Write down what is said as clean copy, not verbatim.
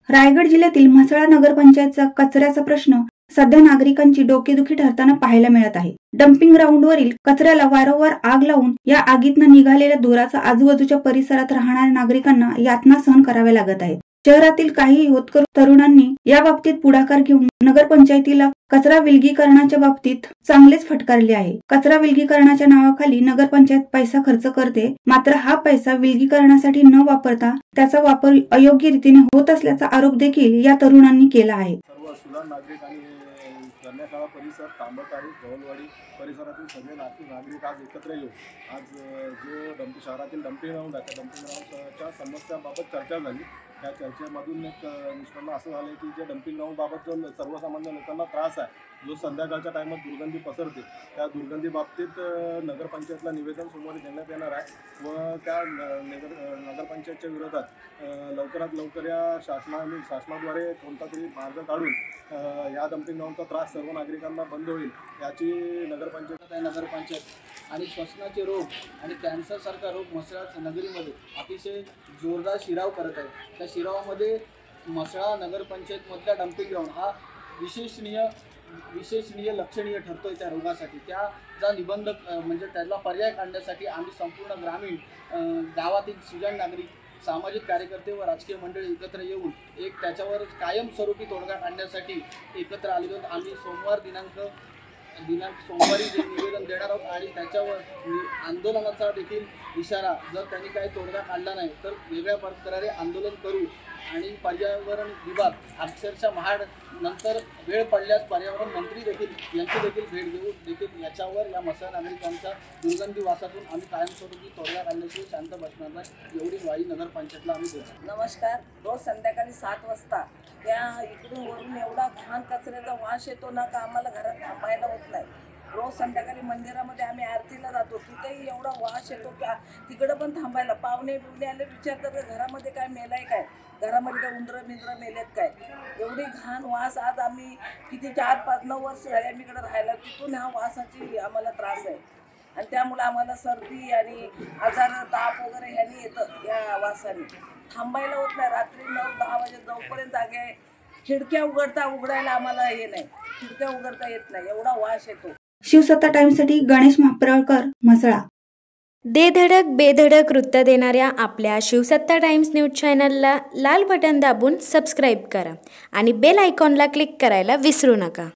रायगड जिल्ह्यातील म्हसळा नगरपंचायतचा कचऱ्याचा प्रश्न सध्या नागरिकांची डोकेदुखी ठरताना पाहायला मिळत आहे। डम्पिंग ग्राउंडवरील कचऱ्याला वारंवार आग लावून या आगीतनं निघालेल्या धुराचा आजूबाजूच्या परिसरात राहणाऱ्या नागरिकांना यातना सहन कराव्या लागत आहेत। शहरातील काही होतकरू तरुणांनी या बाबतीत पुढाकार घेऊन नगरपंचायतीला कचरा विलगीकरणाच्या बाबतीत चांगलेच फटकारले आहे। कचरा विलगीकरणाच्या नावाखाली नगरपंचायत पैसा खर्च करते, मात्र हा पैसा विलगीकरणासाठी न वापरता त्याचा वापर अयोग्य रीतीने होत असल्याचा आरोप देखील या तरुणांनी केला आहे। नागरिक आणि कन्याशाळा परिसर तांबट आणि गवलवाडी परिसरातील सगळे नागरिक आज एकत्र येऊन आज जो शहरातील डम्पिंग ग्राउंड आहे त्या डम्पिंग ग्राउंडच्या समस्याबाबत चर्चा झाली। त्या चर्चेमधून एक निष्पन्न असं झालं की जे डम्पिंग ग्राउंडबाबत जो सर्वसामान्य लोकांना त्रास आहे, जो संध्याकाळच्या टायमात दुर्गंधी पसरते, त्या दुर्गंधीबाबतीत नगरपंचायतला निवेदन सोमवारी देण्यात येणार आहे व त्या नगरपंचायतच्या विरोधात लवकरात लवकर या शासनाद्वारे कोणता तरी मार्ग काढून या डम्पिंग ग्राउंडचा त्रास सर्व नागरिकांना बंद होईल याची नगरपंचायत आणि श्वसनाचे रोग आणि कॅन्सरसारखा रोग म्हसळा नगरीमध्ये अतिशय जोरदार शिराव करत आहे। त्या शिरावामध्ये म्हसळा नगरपंचायतमधला डम्पिंग ग्राउंड हा विशेषणीय लक्षणीय ठरतोय त्या रोगासाठी। त्याचा निबंध म्हणजे त्याला पर्याय काढण्यासाठी आम्ही संपूर्ण ग्रामीण गावातील सुजाण नागरिक, सामाजिक कार्यकर्ते व राजकीय मंडळी एकत्र येऊन एक त्याच्यावर कायमस्वरूपी तोडगा काढण्यासाठी एकत्र आलेलो आहोत। आम्ही सोमवारी जे निवेदन देणार आहोत आणि त्याच्यावर आंदोलनाचा देखील इशारा, जर त्यांनी काही तोडगा काढला नाही तर वेगळ्या प्रकारे आंदोलन करू आणि पर्यावरण विभाग अक्षरशः महाड नंतर वेळ पडल्यास पर्यावरण मंत्री देखील यांची देखील भेट घेऊ देखील याच्यावर या म्हसळा नागरिकांच्या दुर्गंधी वासातून आम्ही कायमस्वरूपी तोडगा काढण्याची शांत बसणार नाही एवढी ग्वाही नगरपंचायतला आम्ही देतो। नमस्कार। रोज संध्याकाळी 7 वाजता त्या इकडून वरून एवढा घाण कचऱ्याचा वास येतो ना का आम्हाला घरात थांबायला होत नाही। रोज संध्याकाळी मंदिरामध्ये आम्ही आरतीला जातो, तिथेही एवढा वास येतो की तिकडं पण थांबायला पाहुणे बिवणे आले विचारतात घरामध्ये काय मेलाय, काय घरामध्ये काय उंदरं मेलेत काय, एवढी घाण वास। आज आम्ही किती 4, 5, 9 वर्ष झाले आम्ही इकडे राहायला, तिथून ह्या वासाची आम्हाला त्रास आहे आणि त्यामुळे आम्हाला सर्दी आणि आजार ताप वगैरे ह्यानी येतं। या वासाने थांबायला होत नाही। रात्री 9-10 वाजे जाऊपर्यंत जागे आहे, खिडक्या उघडायला आम्हाला हे नाही, खिडक्या उघडता येत नाही, एवढा वास येतो। शिवसत्ता टाइम्ससाठी गणेश महाप्रळकर, म्हसळा। दे धडक बेधडक वृत्त देणाऱ्या आपल्या शिवसत्ता टाइम्स न्यूज चॅनलला लाल बटन दाबून सबस्क्राईब करा आणि बेल आयकॉनला क्लिक करायला विसरू नका।